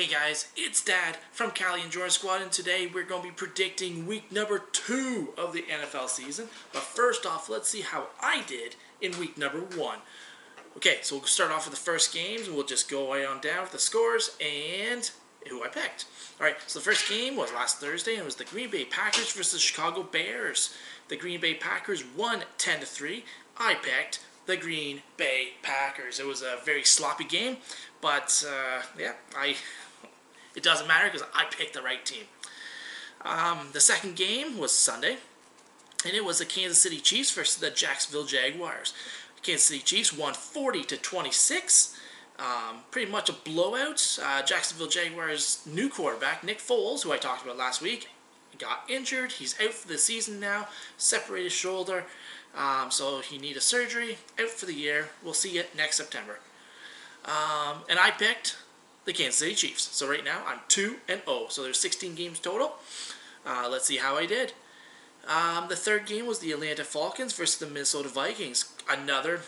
Hey guys, it's Dad from Callie and Jordan Squad, and today we're going to be predicting week number 2 of the NFL season. But first off, let's see how I did in week number 1. Okay, so we'll start off with the first games, and we'll just go right on down with the scores and who I picked. Alright, so the first game was last Thursday, and it was the Green Bay Packers versus the Chicago Bears. The Green Bay Packers won 10-3. I picked the Green Bay Packers. It was a very sloppy game, but it doesn't matter because I picked the right team. The second game was Sunday, and it was the Kansas City Chiefs versus the Jacksonville Jaguars. The Kansas City Chiefs won 40-26. Pretty much a blowout. Jacksonville Jaguars' new quarterback, Nick Foles, who I talked about last week, got injured. He's out for the season now, separated shoulder. So he needs a surgery, out for the year. We'll see it next September. And I picked the Kansas City Chiefs. So right now I'm 2-0. So there's 16 games total. Let's see how I did. The third game was the Atlanta Falcons versus the Minnesota Vikings. Another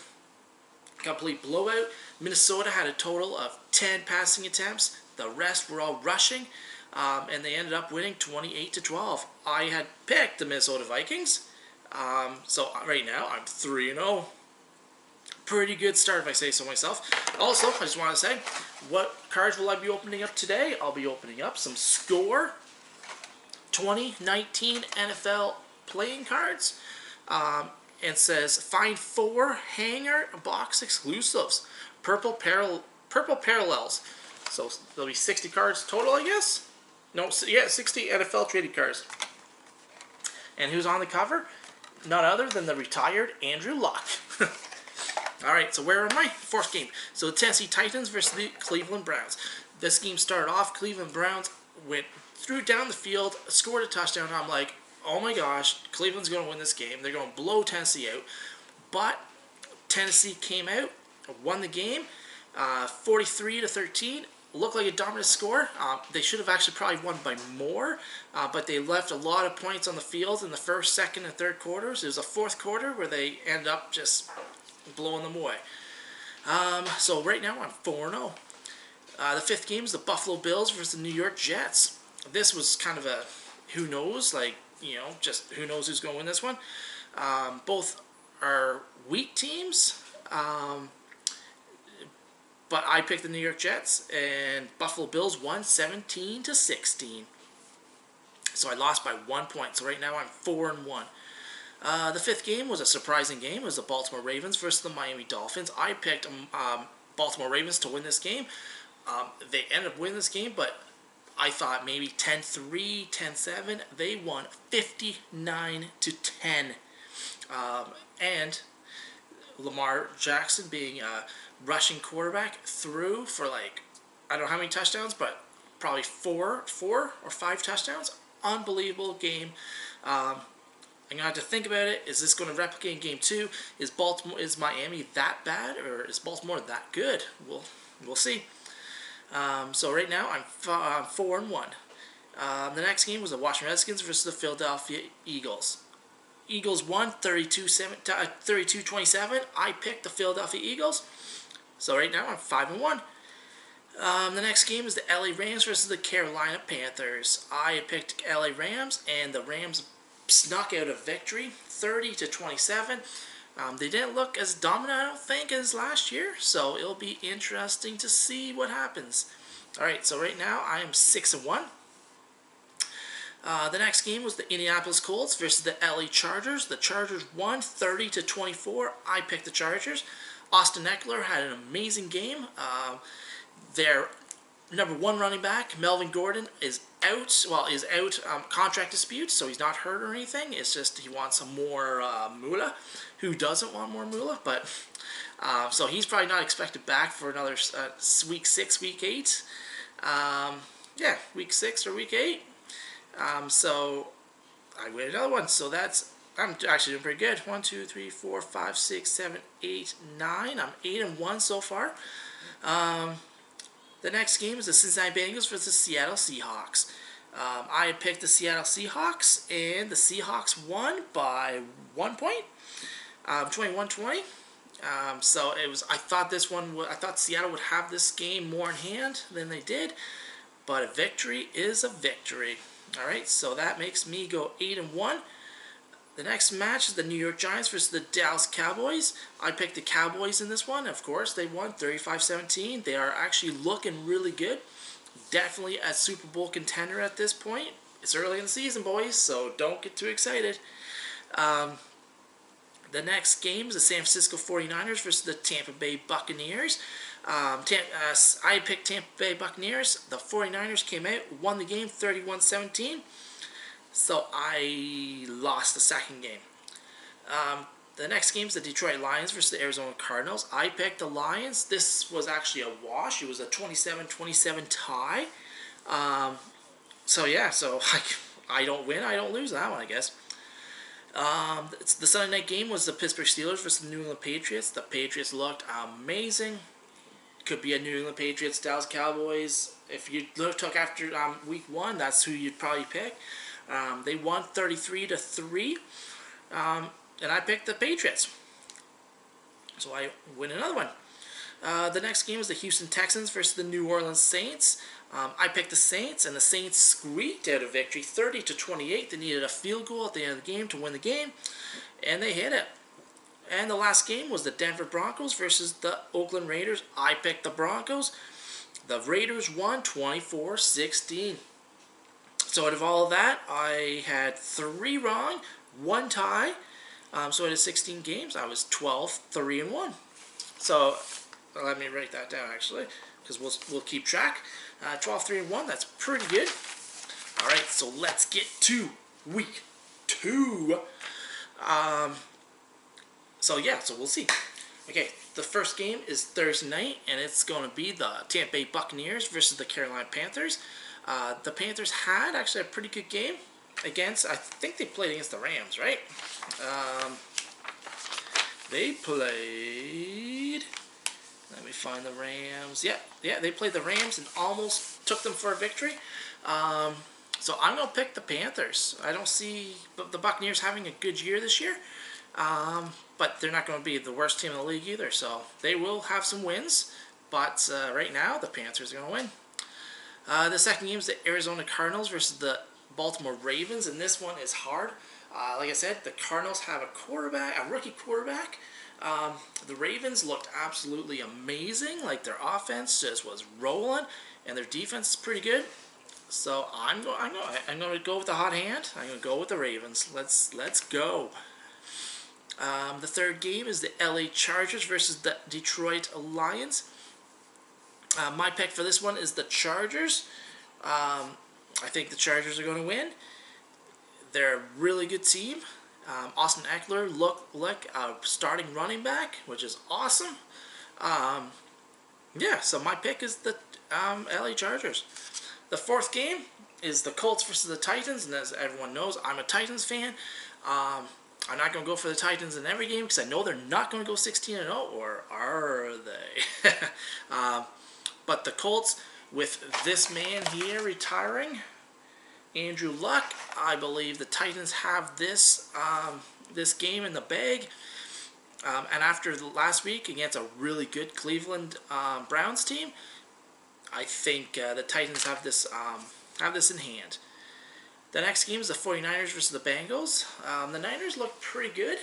complete blowout. Minnesota had a total of 10 passing attempts. The rest were all rushing. And they ended up winning 28-12. I had picked the Minnesota Vikings. So right now I'm 3-0. Pretty good start if I say so myself. Also, I just want to say, what cards will I be opening up today? I'll be opening up some Score 2019 NFL playing cards. And says find 4 hanger box exclusives. Purple parallels. So there'll be 60 cards total, I guess? No, yeah, 60 NFL trading cards. And who's on the cover? None other than the retired Andrew Luck. Alright, so where am I? Fourth game. So the Tennessee Titans versus the Cleveland Browns. This game started off, Cleveland Browns threw down the field, scored a touchdown. I'm like, oh my gosh, Cleveland's going to win this game. They're going to blow Tennessee out. But Tennessee came out, won the game, 43-13. Looked like a dominant score. They should have actually probably won by more, but they left a lot of points on the field in the first, second, and third quarters. It was a fourth quarter where they ended up just blowing them away. So right now I'm 4-0. The fifth game is the Buffalo Bills versus the New York Jets. This was kind of a who knows, just who knows who's going to win this one. Both are weak teams. But I picked the New York Jets, and Buffalo Bills won 17-16. So I lost by 1 point. So right now I'm 4-1. The fifth game was a surprising game. It was the Baltimore Ravens versus the Miami Dolphins. I picked Baltimore Ravens to win this game. They ended up winning this game, but I thought maybe 10-3, 10-7. They won 59-10. And Lamar Jackson being a rushing quarterback threw for I don't know how many touchdowns, but probably four or 5 touchdowns. Unbelievable game. I'm gonna have to think about it. Is this going to replicate in game 2? Is Miami that bad, or is Baltimore that good? We'll see. So right now I'm 4-1. The next game was the Washington Redskins versus the Philadelphia Eagles. Eagles won 32-27. I picked the Philadelphia Eagles. So right now I'm 5-1. The next game is the LA Rams versus the Carolina Panthers. I picked LA Rams, and the Rams snuck out a victory, 30-27. They didn't look as dominant, I don't think, as last year. So it'll be interesting to see what happens. All right, so right now I am 6-1. The next game was the Indianapolis Colts versus the LA Chargers. The Chargers won 30-24. I picked the Chargers. Austin Eckler had an amazing game. Their number 1 running back, Melvin Gordon, is out. Well, is out contract dispute, so he's not hurt or anything. It's just he wants some more moolah. Who doesn't want more moolah? But so he's probably not expected back for another week 6, week 8. Yeah, week 6 or week 8. So I win another one. So I'm actually doing pretty good. 1, 2, 3, 4, 5, 6, 7, 8, 9. I'm 8-1 so far. The next game is the Cincinnati Bengals versus the Seattle Seahawks. I had picked the Seattle Seahawks, and the Seahawks won by 1 point, 21-20. So it was. I thought Seattle would have this game more in hand than they did. but a victory is a victory. All right, so that makes me go 8-1. The next match is the New York Giants versus the Dallas Cowboys. I picked the Cowboys in this one. Of course, they won 35-17. They are actually looking really good. Definitely a Super Bowl contender at this point. It's early in the season, boys, so don't get too excited. The next game is the San Francisco 49ers versus the Tampa Bay Buccaneers. I picked Tampa Bay Buccaneers. The 49ers came out, won the game 31-17. So I lost the second game. The next game is the Detroit Lions versus the Arizona Cardinals. I picked the Lions. This was actually a wash. It was a 27-27 tie. So I don't win, I don't lose that one, I guess. The Sunday night game was the Pittsburgh Steelers versus the New England Patriots. The Patriots looked amazing. Could be a New England Patriots, Dallas Cowboys. If you took after week 1, that's who you'd probably pick. They won 33-3, and I picked the Patriots. So I win another one. The next game was the Houston Texans versus the New Orleans Saints. I picked the Saints, and the Saints squeaked out a victory 30-28. They needed a field goal at the end of the game to win the game, and they hit it. And the last game was the Denver Broncos versus the Oakland Raiders. I picked the Broncos. The Raiders won 24-16. So out of all of that, I had 3 wrong, 1 tie. So out of 16 games, I was 12-3-1. So let me write that down actually, because we'll keep track. 12-3-1. That's pretty good. All right, so let's get to week 2. So we'll see. Okay, the first game is Thursday night, and it's going to be the Tampa Bay Buccaneers versus the Carolina Panthers. The Panthers had actually a pretty good game against, I think they played against the Rams, right? They played, let me find the Rams. Yeah, they played the Rams and almost took them for a victory. So I'm going to pick the Panthers. I don't see the Buccaneers having a good year this year. But they're not going to be the worst team in the league either. So they will have some wins. But right now, the Panthers are going to win. The second game is the Arizona Cardinals versus the Baltimore Ravens. And this one is hard. Like I said, the Cardinals have a rookie quarterback. The Ravens looked absolutely amazing. Like their offense just was rolling. And their defense is pretty good. So I'm going to go with the hot hand. I'm going to go with the Ravens. Let's go. The third game is the LA Chargers versus the Detroit Lions. My pick for this one is the Chargers. I think the Chargers are going to win. They're a really good team. Austin Eckler looked like a starting running back, which is awesome. So my pick is the LA Chargers. The fourth game is the Colts versus the Titans, and as everyone knows, I'm a Titans fan. I'm not going to go for the Titans in every game because I know they're not going to go 16-0, or are they? But the Colts, with this man here retiring, Andrew Luck, I believe the Titans have this game in the bag. And after the last week against a really good Cleveland Browns team, I think the Titans have this in hand. The next game is the 49ers versus the Bengals. The Niners looked pretty good.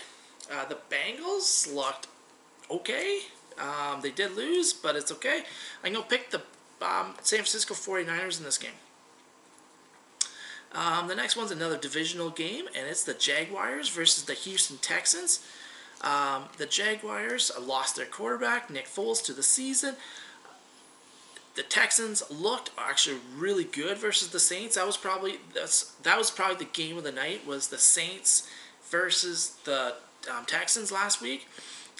The Bengals looked okay. They did lose, but it's okay. I'm going to pick the San Francisco 49ers in this game. The next one's another divisional game, and it's the Jaguars versus the Houston Texans. The Jaguars lost their quarterback, Nick Foles, to the season. The Texans looked actually really good versus the Saints. That was probably the game of the night, was the Saints versus the Texans last week.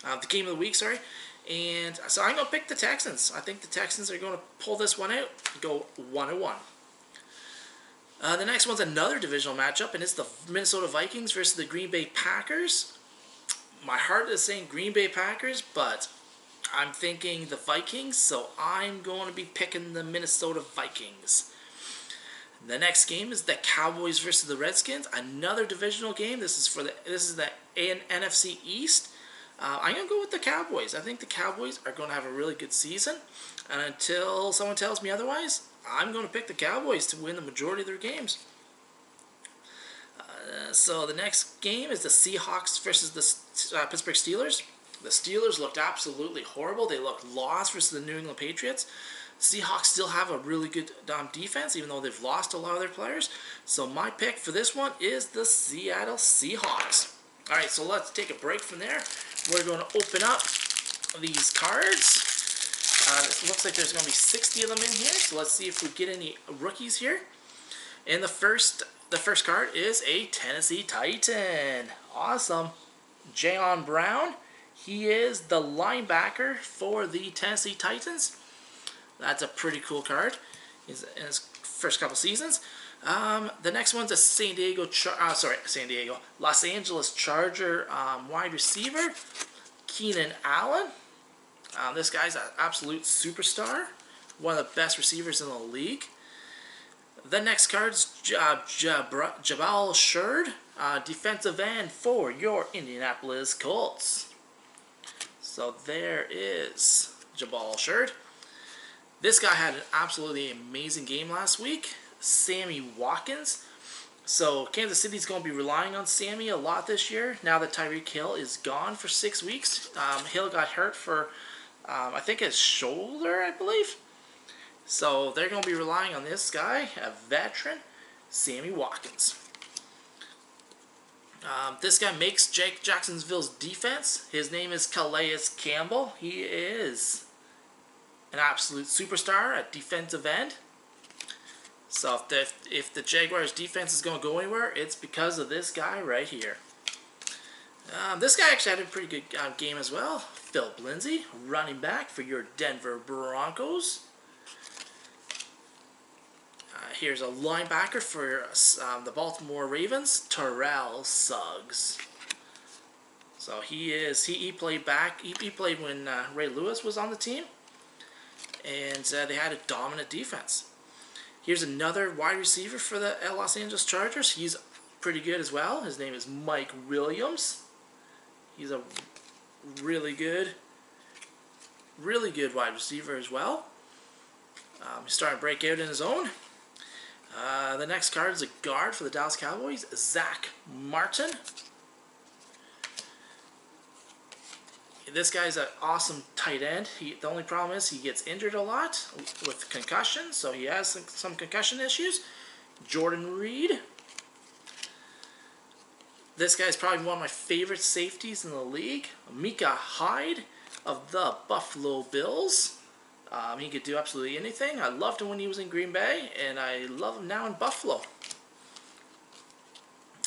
The game of the week, sorry. And so I'm going to pick the Texans. I think the Texans are going to pull this one out, go 1-1. The next one's another divisional matchup, and it's the Minnesota Vikings versus the Green Bay Packers. My heart is saying Green Bay Packers, but I'm thinking the Vikings, so I'm going to be picking the Minnesota Vikings. The next game is the Cowboys versus the Redskins, another divisional game. This is the NFC East. I'm going to go with the Cowboys. I think the Cowboys are going to have a really good season, and until someone tells me otherwise, I'm going to pick the Cowboys to win the majority of their games. So the next game is the Seahawks versus the Pittsburgh Steelers. The Steelers looked absolutely horrible. They looked lost versus the New England Patriots. Seahawks still have a really good defense, even though they've lost a lot of their players. So my pick for this one is the Seattle Seahawks. All right, so let's take a break from there. We're going to open up these cards. It looks like there's going to be 60 of them in here. So let's see if we get any rookies here. And the first card is a Tennessee Titan. Awesome. Jayon Brown. He is the linebacker for the Tennessee Titans. That's a pretty cool card. He's in his first couple seasons. The next one's a Los Angeles Charger wide receiver, Keenan Allen. This guy's an absolute superstar, one of the best receivers in the league. The next card's Jabal Shurd, defensive end for your Indianapolis Colts. So there is Jabal Shurd. This guy had an absolutely amazing game last week. Sammy Watkins. So Kansas City's going to be relying on Sammy a lot this year. Now that Tyreek Hill is gone for 6 weeks. Hill got hurt for, I think, his shoulder, I believe. So they're going to be relying on this guy, a veteran, Sammy Watkins. This guy makes Jacksonville's defense. His name is Calais Campbell. He is an absolute superstar at defensive end. So if the Jaguars defense is going to go anywhere, it's because of this guy right here. This guy actually had a pretty good game as well. Philip Lindsay, running back for your Denver Broncos. Here's a linebacker for the Baltimore Ravens, Terrell Suggs. So he played back. He played when Ray Lewis was on the team, and they had a dominant defense. Here's another wide receiver for the Los Angeles Chargers. He's pretty good as well. His name is Mike Williams. He's a really good wide receiver as well. He's starting to break out in his own. The next card is a guard for the Dallas Cowboys, Zach Martin. This guy's an awesome tight end. The only problem is he gets injured a lot with concussion, so he has some concussion issues. Jordan Reed. This guy's probably one of my favorite safeties in the league, Micah Hyde of the Buffalo Bills. He could do absolutely anything. I loved him when he was in Green Bay, and I love him now in Buffalo.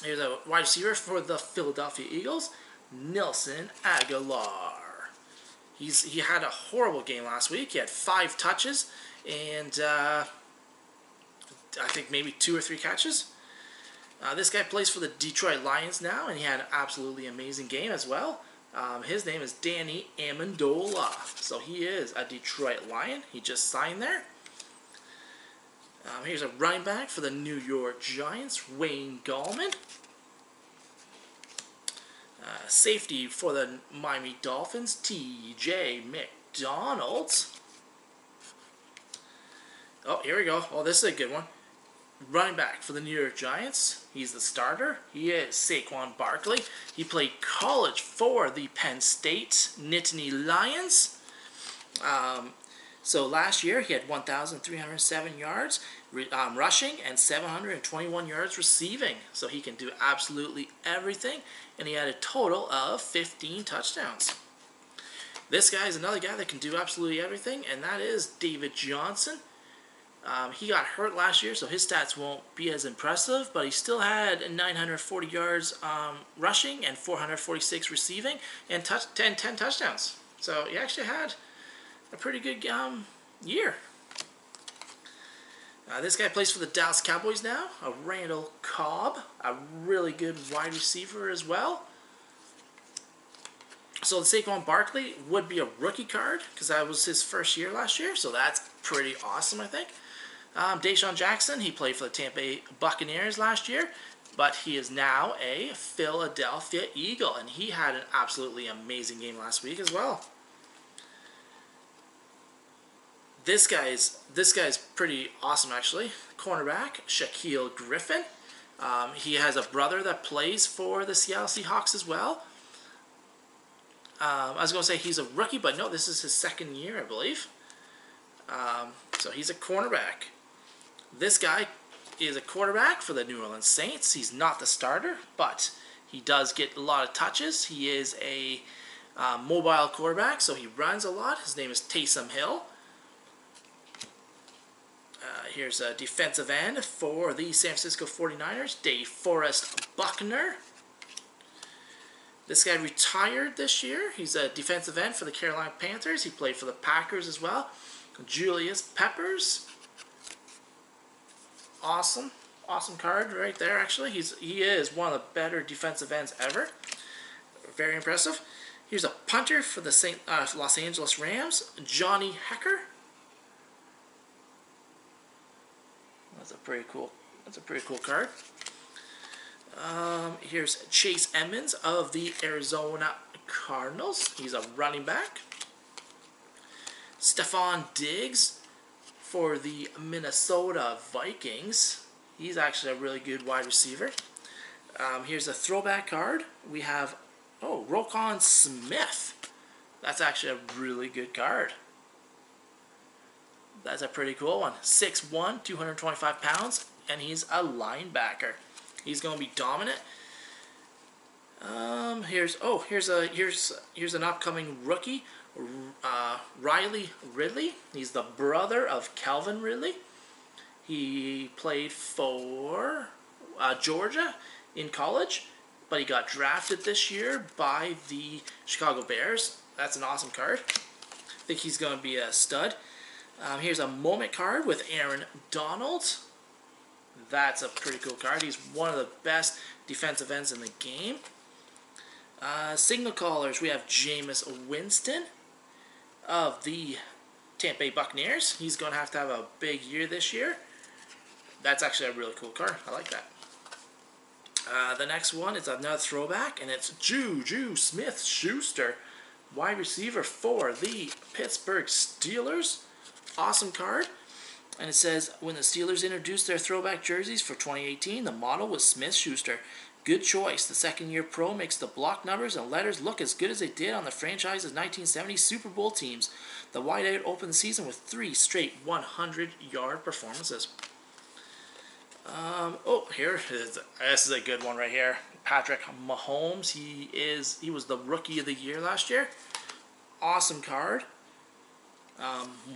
Here's a wide receiver for the Philadelphia Eagles, Nelson Aguilar. He had a horrible game last week. He had 5 touches and I think maybe 2 or 3 catches. This guy plays for the Detroit Lions now, and he had an absolutely amazing game as well. His name is Danny Amendola. So he is a Detroit Lion. He just signed there. Here's a running back for the New York Giants, Wayne Gallman. Safety for the Miami Dolphins, T.J. McDonald. Oh, here we go. Oh, this is a good one. Running back for the New York Giants. He's the starter. He is Saquon Barkley. He played college for the Penn State Nittany Lions. So last year he had 1,307 yards rushing and 721 yards receiving. So he can do absolutely everything. And he had a total of 15 touchdowns. This guy is another guy that can do absolutely everything, and that is David Johnson. He got hurt last year, so his stats won't be as impressive, but he still had 940 yards rushing and 446 receiving and 10 touchdowns. So he actually had a pretty good year. This guy plays for the Dallas Cowboys now, a Randall Cobb, a really good wide receiver as well. So the Saquon Barkley would be a rookie card because that was his first year last year, so that's pretty awesome, I think. Deshaun Jackson, he played for the Tampa Bay Buccaneers last year, but he is now a Philadelphia Eagle, and he had an absolutely amazing game last week as well. This guy's pretty awesome actually. Cornerback Shaquille Griffin. He has a brother that plays for the Seattle Seahawks as well. I was going to say he's a rookie, but no, this is his second year, I believe. So he's a cornerback. This guy is a quarterback for the New Orleans Saints. He's not the starter, but he does get a lot of touches. He is a mobile quarterback, so he runs a lot. His name is Taysom Hill. Here's a defensive end for the San Francisco 49ers, DeForest Buckner. This guy retired this year. He's a defensive end for the Carolina Panthers. He played for the Packers as well. Julius Peppers. Awesome card right there. Actually, he is one of the better defensive ends ever. Very impressive. Here's a punter for the Los Angeles Rams, Johnny Hecker. That's a pretty cool card. Here's Chase Edmonds of the Arizona Cardinals. He's a running back. Stephon Diggs for the Minnesota Vikings. He's actually a really good wide receiver. Here's a throwback card. We have, Roquan Smith. That's actually a really good card. That's a pretty cool one. 6'1", 225 pounds, and he's a linebacker. He's going to be dominant. Here's an upcoming rookie, Riley Ridley. He's the brother of Calvin Ridley. He played for Georgia in college, but he got drafted this year by the Chicago Bears. That's an awesome card. I think he's going to be a stud. Here's a moment card with Aaron Donald. That's a pretty cool card. He's one of the best defensive ends in the game. Signal callers, we have Jameis Winston of the Tampa Bay Buccaneers. He's going to have a big year this year. That's actually a really cool card. I like that. The next one is another throwback, and it's Juju Smith-Schuster, wide receiver for the Pittsburgh Steelers. Awesome card. And it says, when the Steelers introduced their throwback jerseys for 2018, the model was Smith-Schuster. Good choice. The second-year pro makes the block numbers and letters look as good as they did on the franchise's 1970 Super Bowl teams. The whiteout opened the season with 3 straight 100-yard performances. Here it is. This is a good one right here. Patrick Mahomes. He was the rookie of the year last year. Awesome card.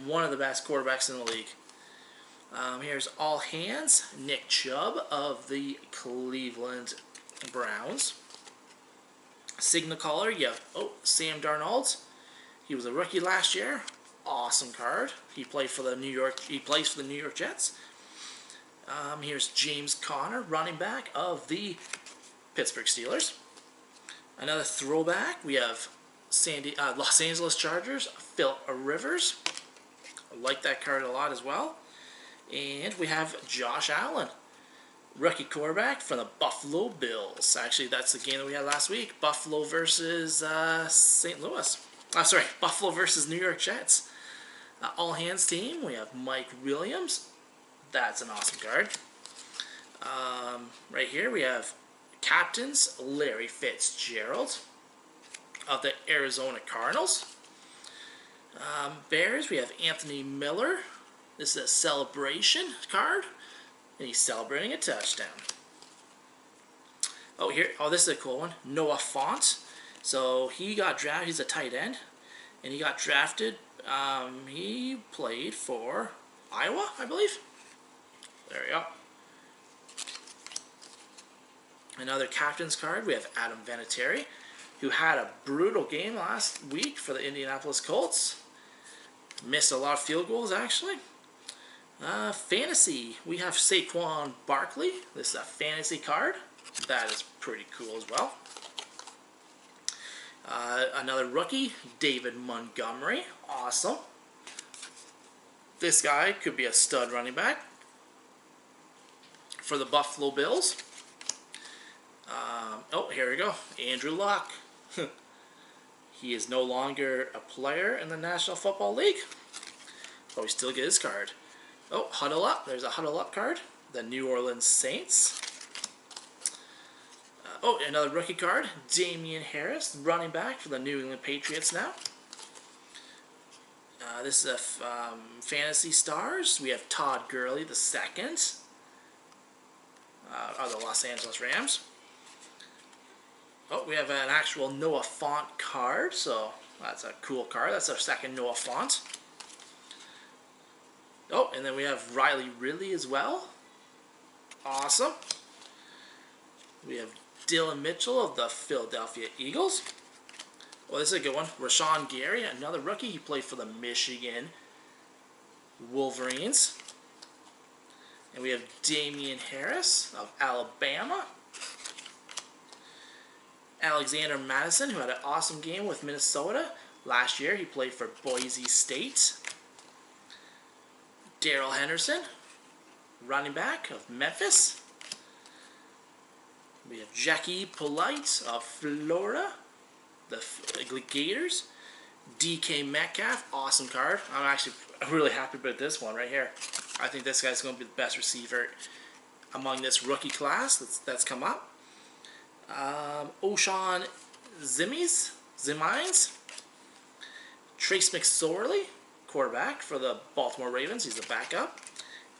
One of the best quarterbacks in the league. Here's all hands. Nick Chubb of the Cleveland Browns. Signal caller. Sam Darnold. He was a rookie last year. Awesome card. He plays for the New York Jets. Here's James Conner, running back of the Pittsburgh Steelers. Another throwback. We have Los Angeles Chargers, Phil Rivers. I like that card a lot as well. And we have Josh Allen, rookie quarterback for the Buffalo Bills. Actually, that's the game that we had last week. Buffalo versus St. Louis. Buffalo versus New York Jets. All hands team. We have Mike Williams. That's an awesome card. Right here we have captains Larry Fitzgerald of the Arizona Cardinals. Bears, we have Anthony Miller. This is a celebration card, and he's celebrating a touchdown. This is a cool one. Noah Fant. So he got drafted. He's a tight end, and he got drafted. He played for Iowa, I believe. There we go. Another captain's card. We have Adam Vinatieri, who had a brutal game last week for the Indianapolis Colts. Missed a lot of field goals, actually. Fantasy. We have Saquon Barkley. This is a fantasy card. That is pretty cool as well. Another rookie, David Montgomery. Awesome. This guy could be a stud running back for the Buffalo Bills. Here we go. Andrew Luck. He is no longer a player in the National Football League, but we still get his card. Oh, Huddle Up. There's a Huddle Up card. The New Orleans Saints. Oh, another rookie card. Damian Harris, running back for the New England Patriots now. This is a Fantasy Stars. We have Todd Gurley the second. Of the Los Angeles Rams. Oh, we have an actual Noah Font card, so that's a cool card. That's our second Noah Font. Oh, and then we have Riley Ridley as well. Awesome. We have Dylan Mitchell of the Philadelphia Eagles. Well, this is a good one. Rashawn Gary, another rookie. He played for the Michigan Wolverines. And we have Damian Harris of Alabama. Alexander Madison, who had an awesome game with Minnesota. Last year, he played for Boise State. Darrell Henderson, running back of Memphis. We have Jackie Polite of Florida, the Gators. DK Metcalf, awesome card. I'm actually really happy about this one right here. I think this guy's going to be the best receiver among this rookie class that's come up. O'Shawn Zimines. Trace McSorley, quarterback for the Baltimore Ravens. He's the backup.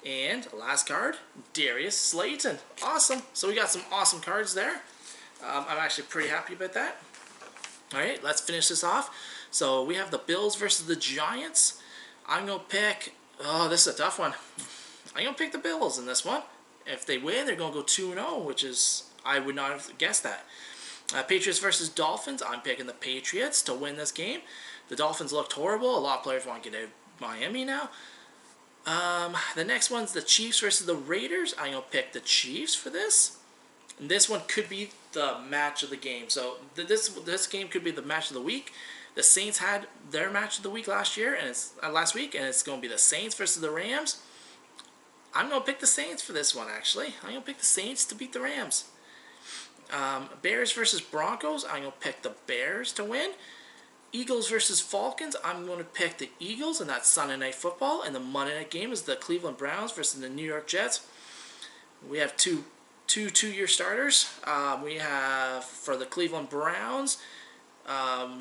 And last card, Darius Slayton. Awesome. So we got some awesome cards there. I'm actually pretty happy about that. Alright, let's finish this off. So we have the Bills versus the Giants. I'm going to pick... Oh, this is a tough one. I'm going to pick the Bills in this one. If they win, they're going to go 2-0, which is... I would not have guessed that. Patriots versus Dolphins. I'm picking the Patriots to win this game. The Dolphins looked horrible. A lot of players want to get out of Miami now. The next one's the Chiefs versus the Raiders. I'm going to pick the Chiefs for this. And this one could be the match of the game. So this game could be the match of the week. The Saints had their match of the week last week, and it's going to be the Saints versus the Rams. I'm going to pick the Saints for this one, actually. I'm going to pick the Saints to beat the Rams. Bears versus Broncos. I'm going to pick the Bears to win. Eagles versus Falcons. I'm going to pick the Eagles, and that's Sunday Night Football. And the Monday night game is the Cleveland Browns versus the New York Jets. We have two two-year starters. We have, for the Cleveland Browns,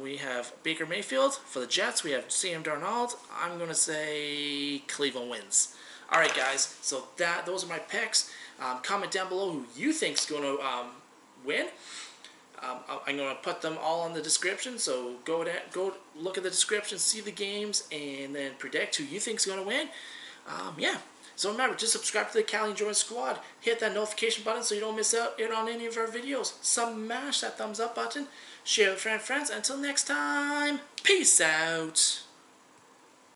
we have Baker Mayfield. For the Jets, we have Sam Darnold. I'm going to say Cleveland wins. All right, guys. So those are my picks. Comment down below who you think's going to win. I'm going to put them all in the description. So go look at the description, see the games, and then predict who you think's going to win. Yeah. So remember, just subscribe to the Callie and Jordan Squad. Hit that notification button so you don't miss out on any of our videos. Smash that thumbs up button. Share with friends. Until next time, peace out.